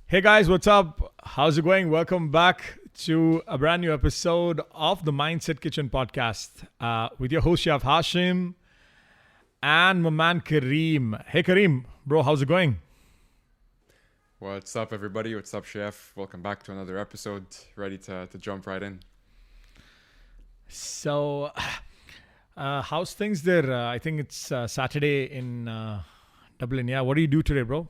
Hey guys, what's up? How's it going? Welcome back to a brand new episode of the Mindset Kitchen podcast with your host Chef Hashim and my man Kareem. Hey Kareem, bro, how's it going? What's up, everybody? What's up, Chef? Welcome back to another episode. Ready to jump right in. So, how's things there? I think it's Saturday in Dublin. Yeah, what do you do today, bro?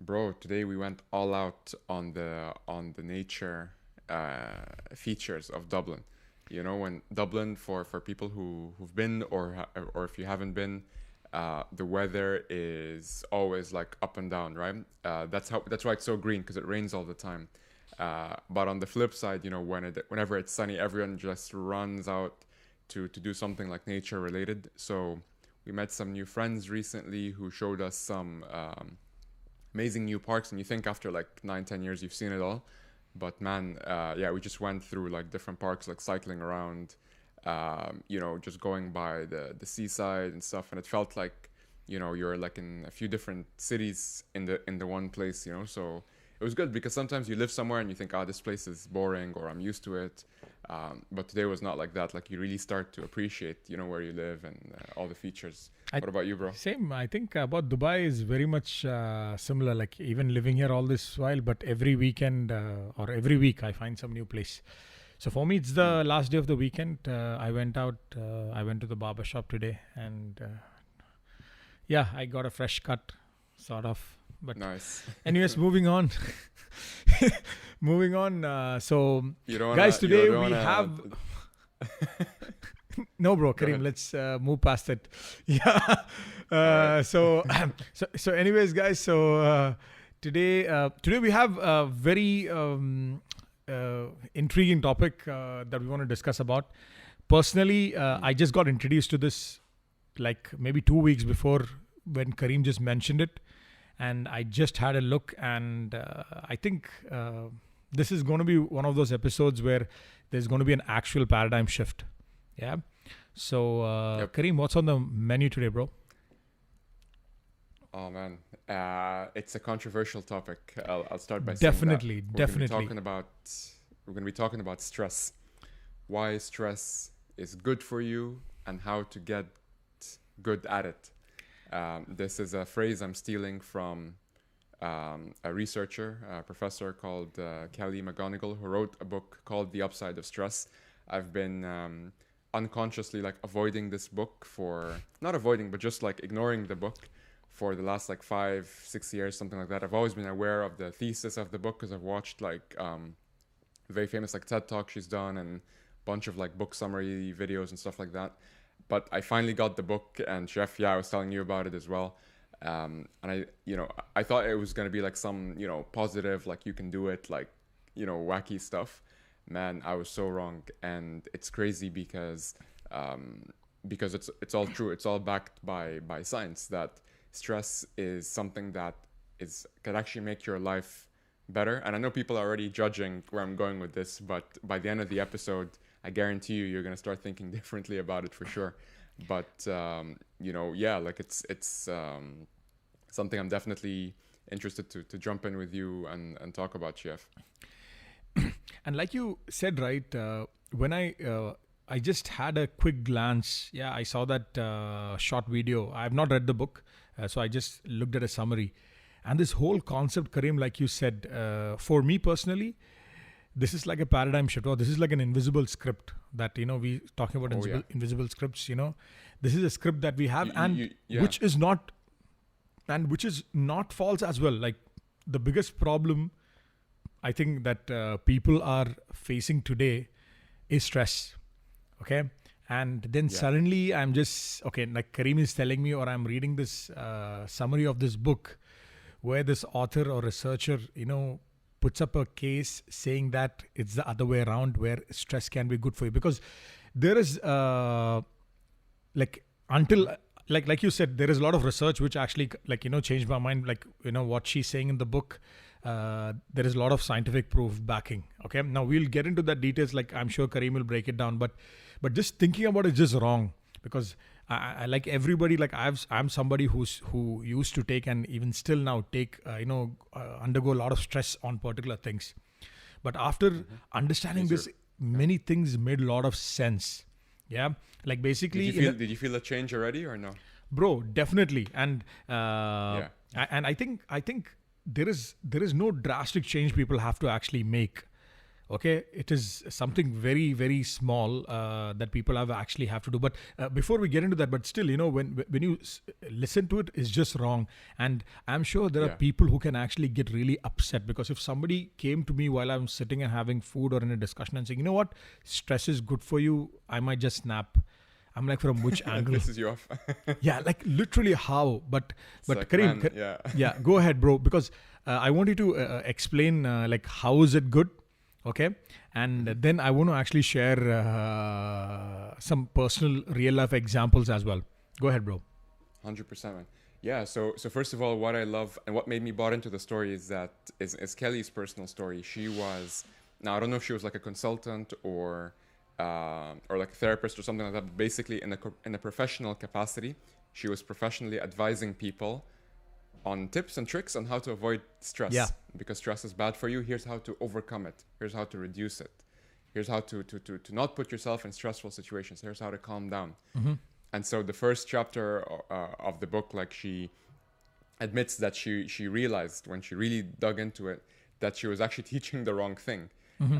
Bro, today we went all out on the nature features of Dublin. You know, when Dublin, for people who've been or if you haven't been, the weather is always like up and down, right? That's why it's so green, because it rains all the time. But on the flip side, you know, whenever it's sunny, everyone just runs out to do something like nature related. So we met some new friends recently who showed us some amazing new parks, and you think after like 9-10 years you've seen it all, but man, yeah, we just went through like different parks, like cycling around, you know, just going by the seaside and stuff, and it felt like, you know, you're like in a few different cities in the one place, you know. So it was good, because sometimes you live somewhere and you think, this place is boring, or I'm used to it, but today was not like that. Like, you really start to appreciate, you know, where you live and all the features. What about you, bro? Same. I think about Dubai is very much similar. Like, even living here all this while, but every weekend or every week I find some new place. So for me, it's the last day of the weekend. I went out. I went to the barber shop today, and yeah, I got a fresh cut, sort of. But Nice. anyways, moving on. Moving on. So, You don't guys, wanna, today you don't we wanna, have. No, bro, Go Kareem, ahead. let's move past it. Yeah. Alright. So, anyways, guys, today we have a very intriguing topic that we want to discuss about. Personally, I just got introduced to this like maybe 2 weeks before, when Kareem just mentioned it, and I just had a look, and I think this is going to be one of those episodes where there's going to be an actual paradigm shift. Yeah. So, Yep. Kareem, what's on the menu today, bro? Oh man, it's a controversial topic. I'll start by saying that Definitely, we're gonna be definitely. talking about stress, why stress is good for you, and how to get good at it. This is a phrase I'm stealing from a researcher, a professor called Kelly McGonigal, who wrote a book called The Upside of Stress. I've been unconsciously like avoiding this book not avoiding, but just like ignoring the book for the last like 5-6 years, something like that. I've always been aware of the thesis of the book, because I've watched like very famous like TED Talk she's done, and a bunch of like book summary videos and stuff like that. But I finally got the book, and Chef, yeah, I was telling you about it as well. And I thought it was gonna be like some, you know, positive, like you can do it, like, you know, wacky stuff. Man, I was so wrong, and it's crazy because it's all true. It's all backed by science, that stress is something that can actually make your life better. And I know people are already judging where I'm going with this, but by the end of the episode, I guarantee you're gonna start thinking differently about it for sure. But you know, yeah, like it's something I'm definitely interested to jump in with you and talk about, Chef. And like you said, right, when I just had a quick glance. Yeah, I saw that short video. I have not read the book, so I just looked at a summary. And this whole concept, Kareem, like you said, for me personally, this is like a paradigm shift, or this is like an invisible script that, you know, we talking about Oh yeah. invisible scripts. You know, this is a script that we have, Yeah. which is not which is not false as well. Like, the biggest problem I think that people are facing today is stress. Okay. And then Yeah. suddenly I'm just, okay, like Kareem is telling me, or I'm reading this summary of this book where this author or researcher, you know, puts up a case saying that it's the other way around, where stress can be good for you. Because there is, like, until, like you said, there is a lot of research which actually, like, you know, changed my mind. Like, you know, what she's saying in the book, there is a lot of scientific proof backing. Okay, now we'll get into that details. Like, I'm sure Kareem will break it down, but just thinking about it is just wrong, because I like everybody. Like I'm somebody who used to take and even still now take, undergo a lot of stress on particular things. But after understanding These this, many things made a lot of sense. Yeah, like basically, Did you feel a change already or no? bro, definitely. And Yeah. and I think there is no drastic change people have to actually make. Okay, it is something very very small that people have to do. But before we get into that, but still, when you listen to it, it's just wrong. And I'm sure there are Yeah. people who can actually get really upset, because if somebody came to me while I'm sitting and having food or in a discussion and saying, you know what, stress is good for you, I might just snap. I'm like, from which angle? Pisses you off. Yeah, like literally how? But It's but like, Kareem, man, yeah. yeah, go ahead, bro, because I want you to explain like how is it good, okay? And then I want to actually share some personal real life examples as well. Go ahead, bro. 100%, man. Yeah, so first of all, what I love and what made me bought into the story is Kelly's personal story. She was, now I don't know if she was like a consultant or like a therapist or something like that, but basically in a professional capacity, she was professionally advising people on tips and tricks on how to avoid stress. Yeah. Because stress is bad for you. Here's how to overcome it. Here's how to reduce it. Here's how to not put yourself in stressful situations. Here's how to calm down. And so the first chapter of the book, like, she admits that she realized when she really dug into it that she was actually teaching the wrong thing.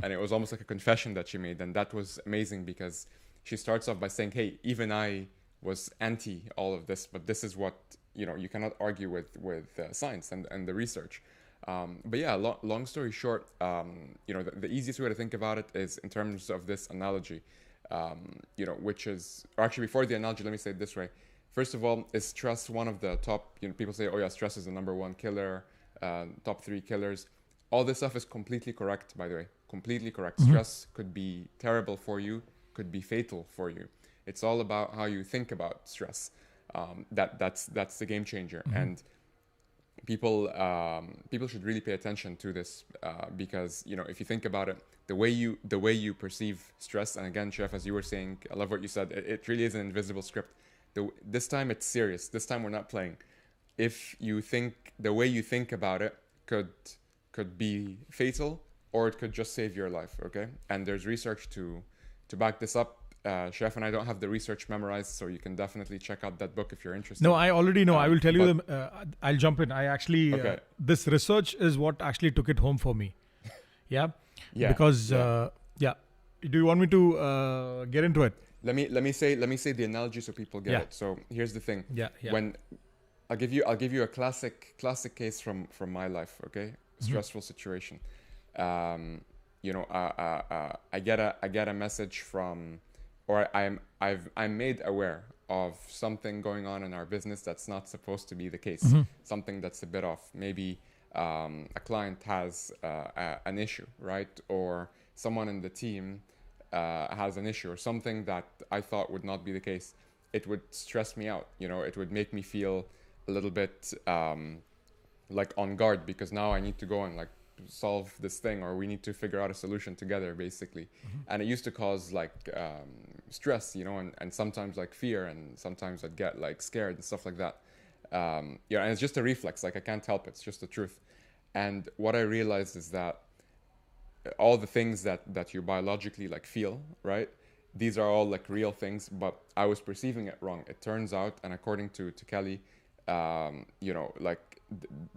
And it was almost like a confession that she made. And that was amazing, because she starts off by saying, hey, even I was anti all of this, but this is what, you cannot argue with science and the research. But yeah, long story short, the easiest way to think about it is in terms of this analogy, which is, or actually before the analogy, let me say it this way. First of all, is stress one of the top, people say, oh yeah, stress is the number one killer, top 3 killers. All this stuff is completely correct, by the way, completely correct. Stress could be terrible for you, could be fatal for you. It's all about how you think about stress. That's the game changer. And people should really pay attention to this, because if you think about it, the way you perceive stress, and again, Chef, as you were saying, I love what you said. It really is an invisible script. This time it's serious. This time we're not playing. If you think the way you think about it could be fatal, or it could just save your life. Okay, and there's research to back this up. Chef and I don't have the research memorized, so you can definitely check out that book if you're interested. No, I already know. I will tell you but- I'll jump in. I actually, Okay. this research is what actually took it home for me. Yeah. Yeah, Because, yeah. Do you want me to get into it? Let me say the analogy so people get Yeah. it. So here's the thing. Yeah. Yeah. When I'll give you a classic case from my life. Okay, stressful situation. I get a message from, or I'm made aware of something going on in our business that's not supposed to be the case. Something that's a bit off. Maybe a client has an issue, right? Or someone in the team has an issue, or something that I thought would not be the case. It would stress me out. It would make me feel a little bit like on guard, because now I need to go and like solve this thing, or we need to figure out a solution together, basically. And it used to cause like stress, and sometimes like fear, and sometimes I'd get like scared and stuff like that. And it's just a reflex, like I can't help it, it's just the truth. And what I realized is that all the things that you biologically like feel, right, these are all like real things, but I was perceiving it wrong. It turns out, and according to Kelly,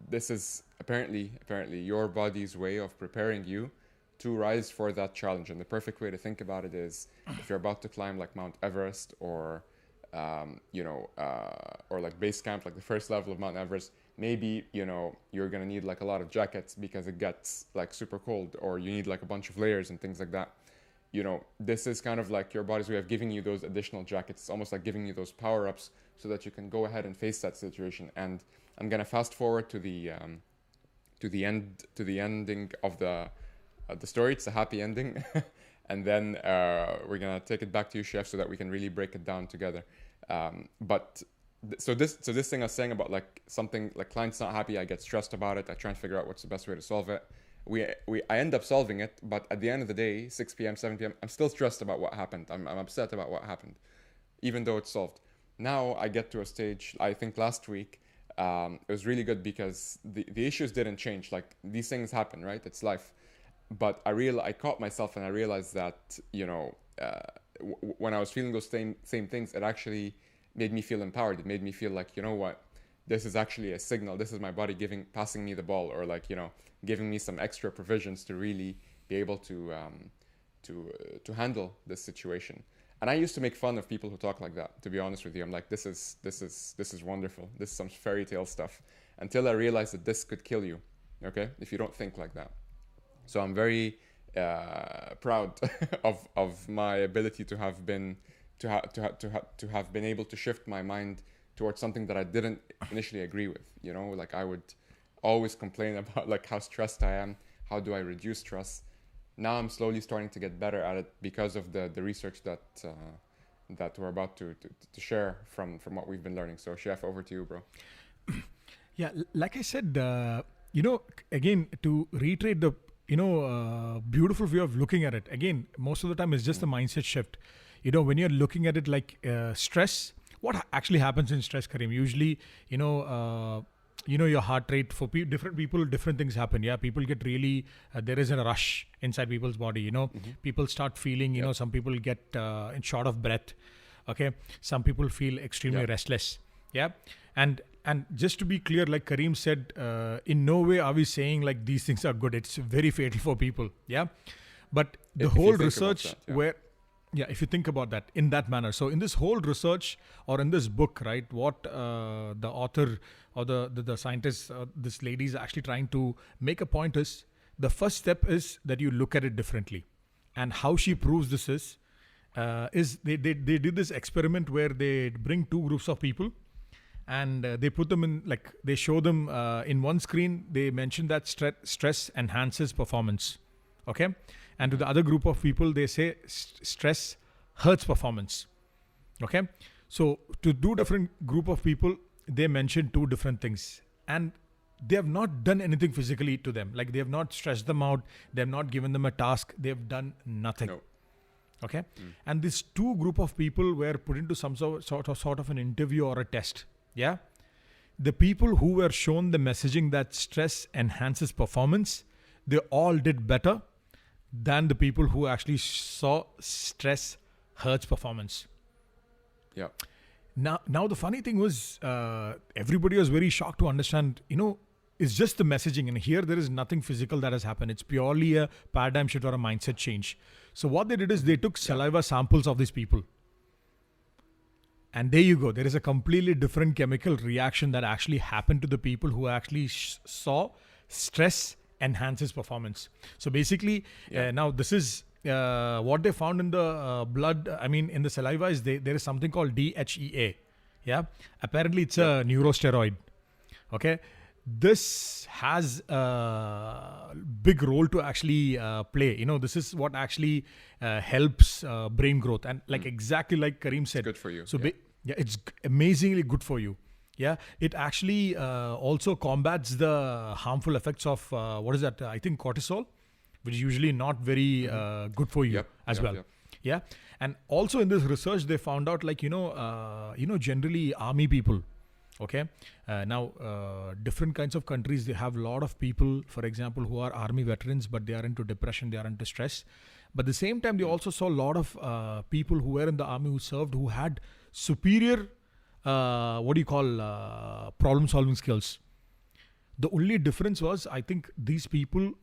this is apparently your body's way of preparing you to rise for that challenge. And the perfect way to think about it is, if you're about to climb like Mount Everest, or or like base camp, like the first level of Mount Everest, maybe you're gonna need like a lot of jackets because it gets like super cold, or you need like a bunch of layers and things like that. This is kind of like your body's way of giving you those additional jackets. It's almost like giving you those power-ups so that you can go ahead and face that situation. And I'm gonna fast forward to the ending of the story. It's a happy ending. And then we're gonna take it back to you, Chef, so that we can really break it down together. So this thing I was saying about like something like client's not happy, I get stressed about it, I try and figure out what's the best way to solve it. I end up solving it, but at the end of the day, 6 p.m., 7 p.m., I'm still stressed about what happened. I'm upset about what happened, even though it's solved. Now I get to a stage, I think last week, it was really good because the issues didn't change. Like these things happen, right? It's life. But I caught myself and I realized that, when I was feeling those same things, it actually made me feel empowered. It made me feel like, you know what, this is actually a signal. This is my body passing me the ball, or like, giving me some extra provisions to really be able to handle this situation. And I used to make fun of people who talk like that. To be honest with you, I'm like, this is wonderful. This is some fairy tale stuff. Until I realized that this could kill you, okay, if you don't think like that. So I'm very proud of my ability to have been to have been able to shift my mind towards something that I didn't initially agree with. Like I would always complain about like how stressed I am. How do I reduce stress? Now I'm slowly starting to get better at it because of the research that we're about to share from what we've been learning. So Chef, over to you, bro. Yeah, like I said, again, to reiterate the beautiful way of looking at it. Again, most of the time it's just a mindset shift. When you're looking at it like stress, what actually happens in stress, Kareem? Usually, your heart rate for different people, different things happen. Yeah, people get really, there is a rush inside people's body. People start feeling, some people get in short of breath. Okay, some people feel extremely restless. Yeah, and just to be clear, like Kareem said, in no way are we saying like these things are good. It's very fatal for people. Yeah, but the whole research if you think about that in that manner. So in this whole research or in this book, right, what the author or the scientist, this lady is actually trying to make a point is, the first step is that you look at it differently. And how she proves this is they did this experiment where they bring two groups of people and they put them in, like they show them in one screen, they mention that stress enhances performance. Okay. And to the other group of people, they say stress hurts performance. Okay. So to two different group of people, they mention two different things. And they have not done anything physically to them. Like they have not stressed them out. They have not given them a task. They have done nothing. No. Okay. And this two group of people were put into some sort of an interview or a test. Yeah. The people who were shown the messaging that stress enhances performance, they all did better than the people who actually saw stress hurts performance. Yeah. Now the funny thing was, everybody was very shocked to understand, it's just the messaging. And here there is nothing physical that has happened. It's purely a paradigm shift or a mindset change. So what they did is they took saliva samples of these people. And there you go. There is a completely different chemical reaction that actually happened to the people who actually saw stress enhances performance. So basically, now this is what they found in the blood. I mean, in the saliva is there is something called DHEA. Yeah, apparently it's a neurosteroid. Okay, this has a big role to actually play. This is what actually helps brain growth, and like exactly like Kareem said, it's good for you. So it's amazingly good for you. Yeah, it actually also combats the harmful effects of what is that? I think cortisol, which is usually not very good for you as well. Yeah, and also in this research, they found out like generally army people. Okay, now different kinds of countries, they have a lot of people, for example, who are army veterans, but they are into depression, they are into stress. But at the same time, they also saw a lot of people who were in the army who served, who had superior problem solving skills. The only difference was, I think these people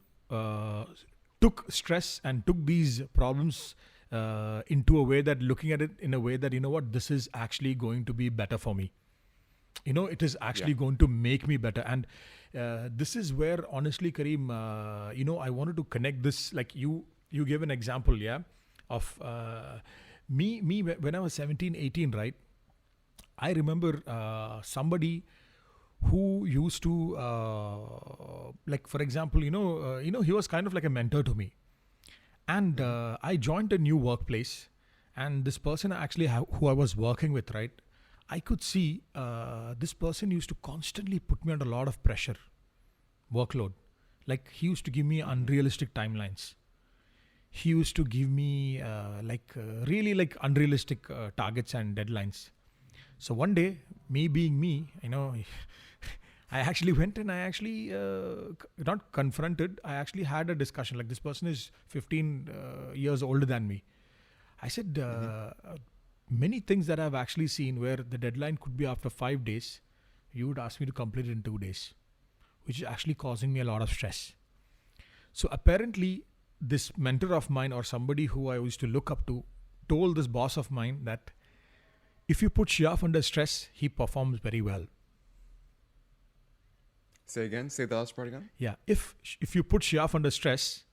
took stress and took these problems into a way that, looking at it in a way that, this is actually going to be better for me. It is actually going to make me better. And this is where, honestly, Kareem, I wanted to connect this, like you gave an example, of me when I was 17, 18, right? I remember somebody who used to, like, for example, he was kind of like a mentor to me. And I joined a new workplace, and this person actually who I was working with, right? I could see this person used to constantly put me under a lot of pressure, workload. Like, he used to give me unrealistic timelines. He used to give me really like unrealistic targets and deadlines. So one day, me being me, I actually went and I actually not confronted. I actually had a discussion. Like, this person is 15 years older than me. I said many things that I've actually seen where the deadline could be after 5 days. You would ask me to complete it in 2 days, which is actually causing me a lot of stress. So apparently, this mentor of mine or somebody who I used to look up to told this boss of mine that if you put Shiaf under stress, he performs very well. Say again. Say the last part again. Yeah, if you put Shiaf under stress,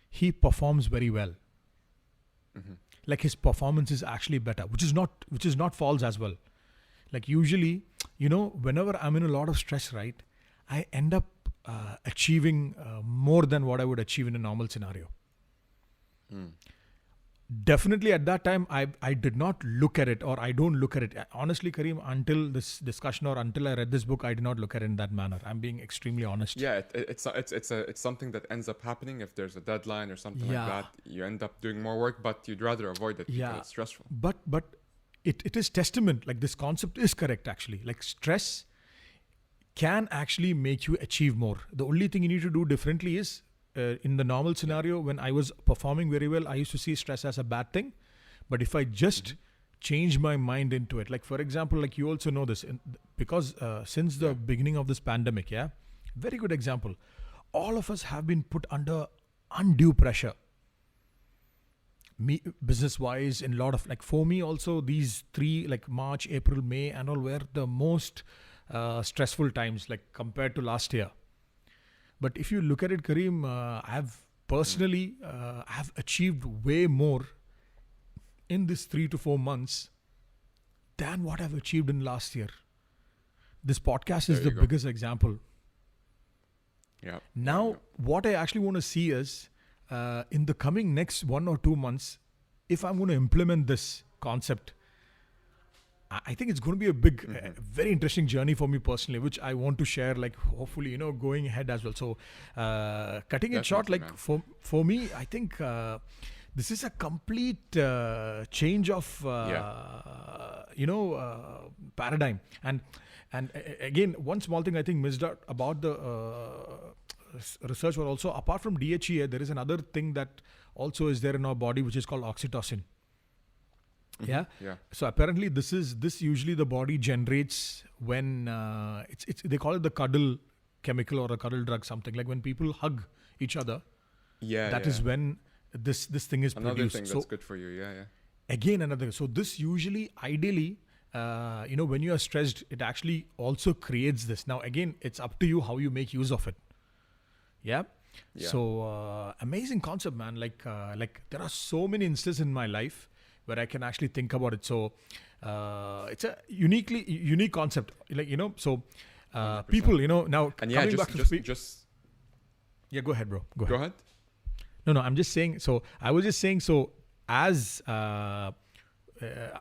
he performs very well. Mm-hmm. Like, his performance is actually better, which is not false as well. Like, usually, whenever I'm in a lot of stress, right, I end up achieving more than what I would achieve in a normal scenario. Definitely at that time, I did not look at it, or I don't look at it. Honestly, Kareem, until this discussion or until I read this book, I did not look at it in that manner. I'm being extremely honest. Yeah, it's something that ends up happening if there's a deadline or something like that. You end up doing more work, but you'd rather avoid it because it's stressful. But it is testament. Like, this concept is correct, actually. Like, stress can actually make you achieve more. The only thing you need to do differently is, in the normal scenario, when I was performing very well, I used to see stress as a bad thing. But if I just change my mind into it, like, for example, like, you also know this, because since the beginning of this pandemic, very good example, all of us have been put under undue pressure. Me, business wise, in a lot of, like, for me also, these 3, like March, April, May and all, were the most stressful times, like, compared to last year. But if you look at it, Kareem, I've personally have achieved way more in this 3 to 4 months than what I've achieved in last year. This podcast is the biggest example. Yeah. Now, what I actually want to see is, in the coming next 1 or 2 months, if I'm going to implement this concept, I think it's going to be a big, very interesting journey for me personally, which I want to share, like, hopefully, going ahead as well. So, cutting it short, like, for me, I think this is a complete change of, paradigm. And again, one small thing I think missed out about the research was also, apart from DHEA, there is another thing that also is there in our body, which is called oxytocin. Yeah. So apparently this usually the body generates when they call it the cuddle chemical or a cuddle drug, something like when people hug each other. That is when this thing is another produced. Thing that's good for you. Yeah. Again, another. So this usually, ideally, when you are stressed, it actually also creates this. Now again, it's up to you how you make use of it. Yeah. So amazing concept, man. Like there are so many instances in my life where I can actually think about it. So it's a unique concept. Like, so people, now and coming back to just go ahead, bro. Go ahead. No, I'm just saying. So I was just saying. So as I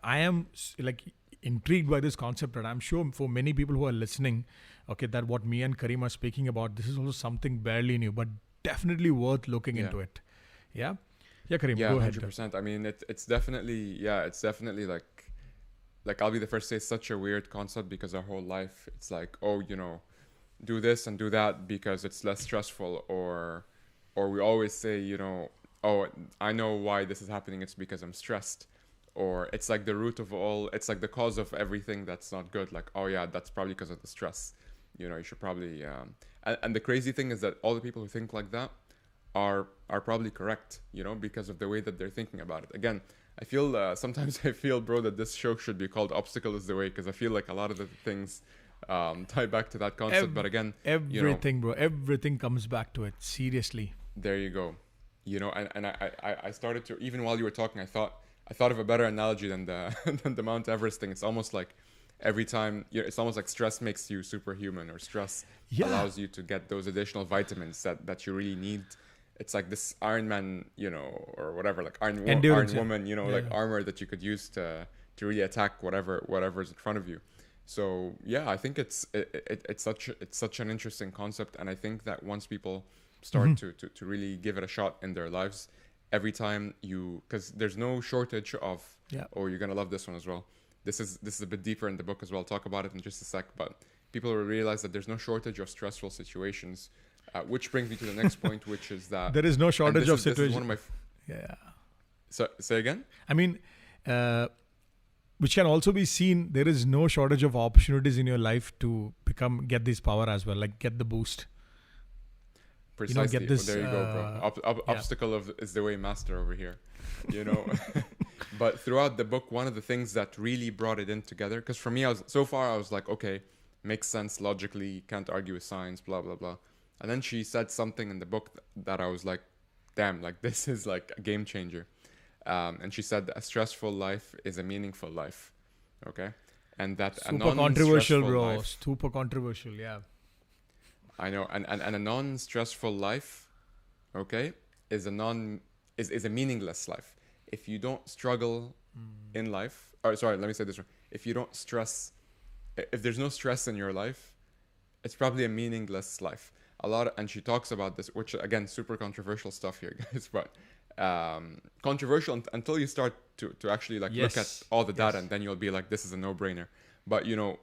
am like intrigued by this concept, and I'm sure for many people who are listening, okay, that what me and Kareem are speaking about, this is also something barely new, but definitely worth looking into it. Yeah. Yeah, Kareem, go ahead. 100%. I mean, it's definitely like I'll be the first to say it's such a weird concept because our whole life, it's like, oh, do this and do that because it's less stressful, or we always say, oh, I know why this is happening. It's because I'm stressed, or it's like the root of all, it's like the cause of everything that's not good. Like, oh yeah, that's probably because of the stress. You should probably, and the crazy thing is that all the people who think like that are probably correct, because of the way that they're thinking about it. Again, I feel sometimes bro, that this show should be called Obstacle is the Way, because I feel like a lot of the things tie back to that concept. But again, everything, bro, everything comes back to it. Seriously. There you go. And I started to, even while you were talking, I thought of a better analogy than the Mount Everest thing. It's almost like every time, it's almost like stress makes you superhuman, or stress allows you to get those additional vitamins that you really need. It's like this Iron Man, or whatever, like Iron Woman, like armor that you could use to really attack whatever's in front of you. So yeah, I think it's such an interesting concept, and I think that once people start to really give it a shot in their lives, every time because there's no shortage of, oh, you're gonna love this one as well. this is a bit deeper in the book as well. I'll talk about it in just a sec, but people will realize that there's no shortage of stressful situations, which brings me to the next point, which is that There is no shortage of this is situations. one of my Yeah. so say again. I mean, which can also be seen, there is no shortage of opportunities in your life to get this power as well, like get the boost. Precisely. Get this, there you go, bro. yeah. Obstacle is the way master over here, you know. But throughout the book, one of the things that really brought it in together, because for me, I was like, okay, makes sense logically, can't argue with science, blah blah blah. And then she said something in the book that I was like, damn, like this is like a game changer. And she said a stressful life is a meaningful life, okay, and that a Super controversial, non-stressful bro. life, Super controversial. Yeah. I know, and a non-stressful life, okay, is a meaningless life. If you don't struggle in life, or sorry, let me say this wrong. If you don't stress, if there's no stress in your life, it's probably a meaningless life. And she talks about this, which again, super controversial stuff here, guys, but controversial until you start to actually like look at all the data, and then you'll be like, this is a no-brainer. But you know,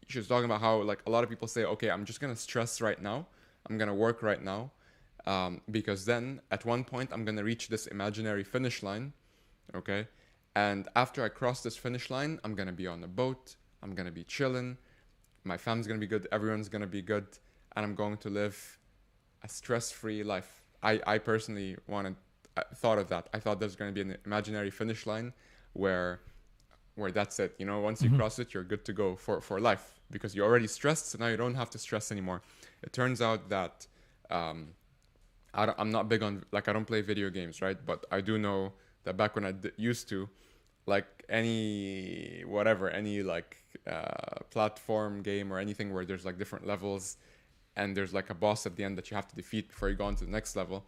she was talking about how like a lot of people say, okay, I'm just gonna stress right now, I'm gonna work right now, because then at one point I'm gonna reach this imaginary finish line, okay, and after I cross this finish line, I'm gonna be on a boat, I'm gonna be chilling, my family's gonna be good, everyone's gonna be good, and I'm going to live a stress-free life. I personally thought of that. I thought there's going to be an imaginary finish line where that's it. You know, once you cross it, you're good to go for life, because you're already stressed, so now you don't have to stress anymore. It turns out that I'm not big on, like, I don't play video games, right? But I do know that back when I used to, like any platform game or anything where there's like different levels and there's like a boss at the end that you have to defeat before you go on to the next level,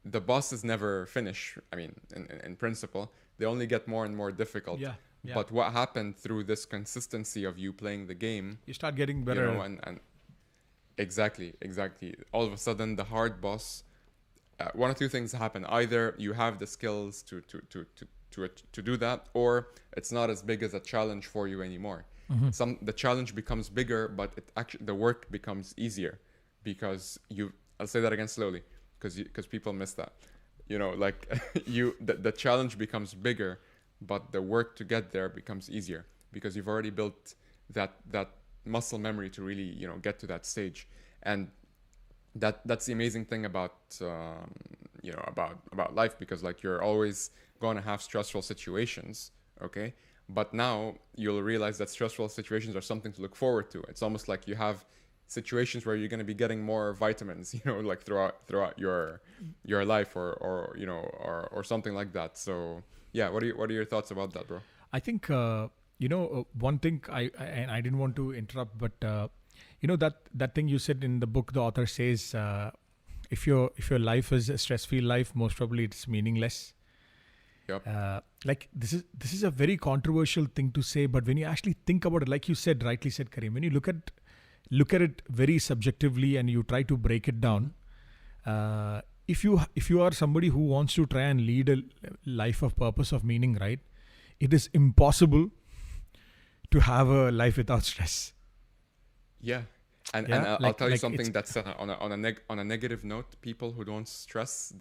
the bosses never finish. I mean, in principle, they only get more and more difficult. Yeah. But what happened through this consistency of you playing the game, You start getting better. you know, and exactly. All of a sudden, the hard boss, one or two things happen. Either you have the skills to do that, or it's not as big as a challenge for you anymore. The challenge becomes bigger, but the work becomes easier, because I'll say that again slowly, because people miss that. You know, like the challenge becomes bigger, but the work to get there becomes easier, because you've already built that muscle memory to really, you know, get to that stage. And that's the amazing thing about about life, because like you're always going to have stressful situations, okay? But now you'll realize that stressful situations are something to look forward to. It's almost like you have situations where you're going to be getting more vitamins, you know, like throughout your life, or you know, or something like that. So yeah, what are your thoughts about that, bro? I think one thing I didn't want to interrupt, but that thing you said in the book, the author says, if your life is a stress-free life, most probably it's meaningless. Yep. Like this is a very controversial thing to say, but when you actually think about it, like you said, rightly said, Kareem, when you look at it very subjectively and you try to break it down, if you are somebody who wants to try and lead a life of purpose, of meaning, right, it is impossible to have a life without stress. Yeah. And I'll tell you something that's on a negative note. People who don't stress,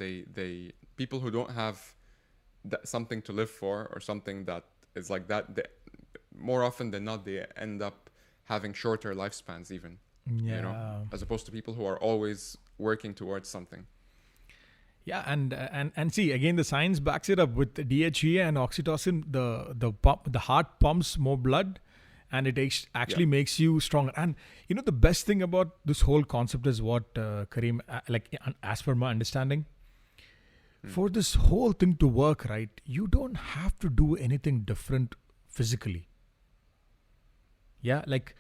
people who don't have something to live for, or something that is like that, more often than not, they end up having shorter lifespans even. Yeah. You know, as opposed to people who are always working towards something. Yeah, and see, again, the science backs it up with DHEA and oxytocin. The heart pumps more blood, and it actually makes you stronger. And you know, the best thing about this whole concept is what, Kareem, like as per my understanding, for this whole thing to work, right, you don't have to do anything different physically. Yeah, like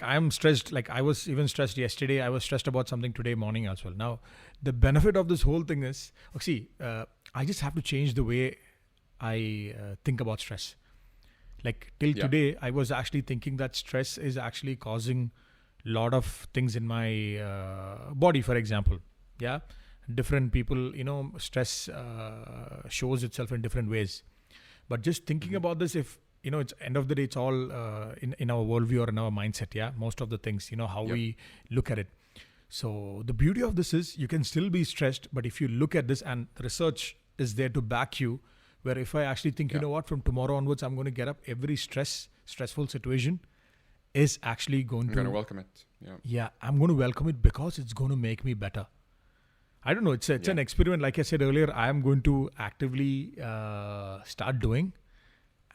I'm stressed. Like I was even stressed yesterday. I was stressed about something today morning as well. Now, the benefit of this whole thing is, I just have to change the way I think about stress. Like till today, I was actually thinking that stress is actually causing a lot of things in my body, for example. Yeah. Different people, you know, stress shows itself in different ways. But just thinking about this, if it's end of the day, it's all in our worldview or in our mindset. Yeah, most of the things, how Yep. we look at it. So the beauty of this is you can still be stressed, but if you look at this and the research is there to back you, where if I actually think, you Yeah. know what, from tomorrow onwards, I'm going to get up, every stressful situation is actually going I'm gonna to, welcome it. Yeah. I'm going to welcome it because it's going to make me better. I don't know. It's Yeah. an experiment. Like I said earlier, I am going to actively start doing,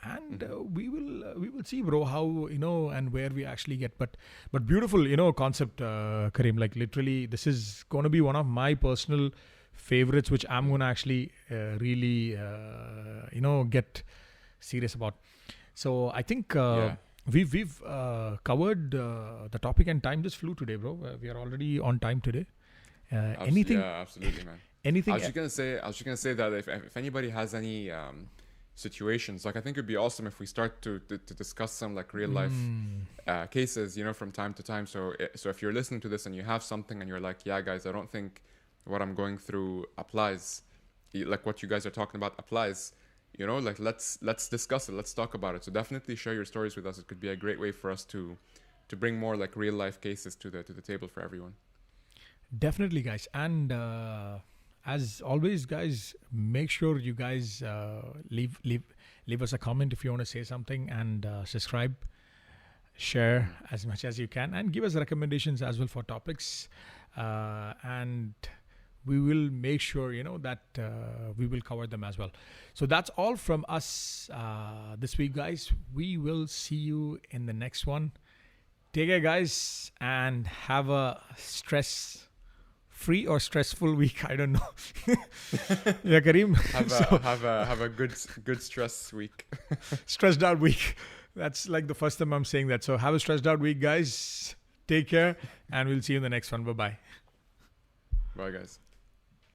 and we will see, bro, how and where we actually get. But beautiful, concept, Kareem. Like literally, this is going to be one of my personal favorites, which I'm going to actually really get serious about. So I think Yeah. we've covered the topic, and time just flew today, bro. We are already on time today. Anything? Yeah, absolutely, man. Anything? I was just gonna say that if anybody has any situations, like I think it'd be awesome if we start to discuss some like real life cases, from time to time. So if you're listening to this and you have something and you're like, yeah, guys, I don't think what I'm going through applies, like what you guys are talking about applies. Like let's discuss it. Let's talk about it. So definitely share your stories with us. It could be a great way for us to bring more like real life cases to the table for everyone. Definitely, guys. And as always, guys, make sure you guys leave us a comment if you want to say something, and subscribe, share as much as you can, and give us recommendations as well for topics. And we will make sure that we will cover them as well. So that's all from us this week, guys. We will see you in the next one. Take care, guys, and have a stress-free or stressful week. I don't know. Yeah, Kareem. Have a good stress week. Stressed out week. That's like the first time I'm saying that. So have a stressed out week, guys. Take care, and we'll see you in the next one. Bye-bye. Bye, guys.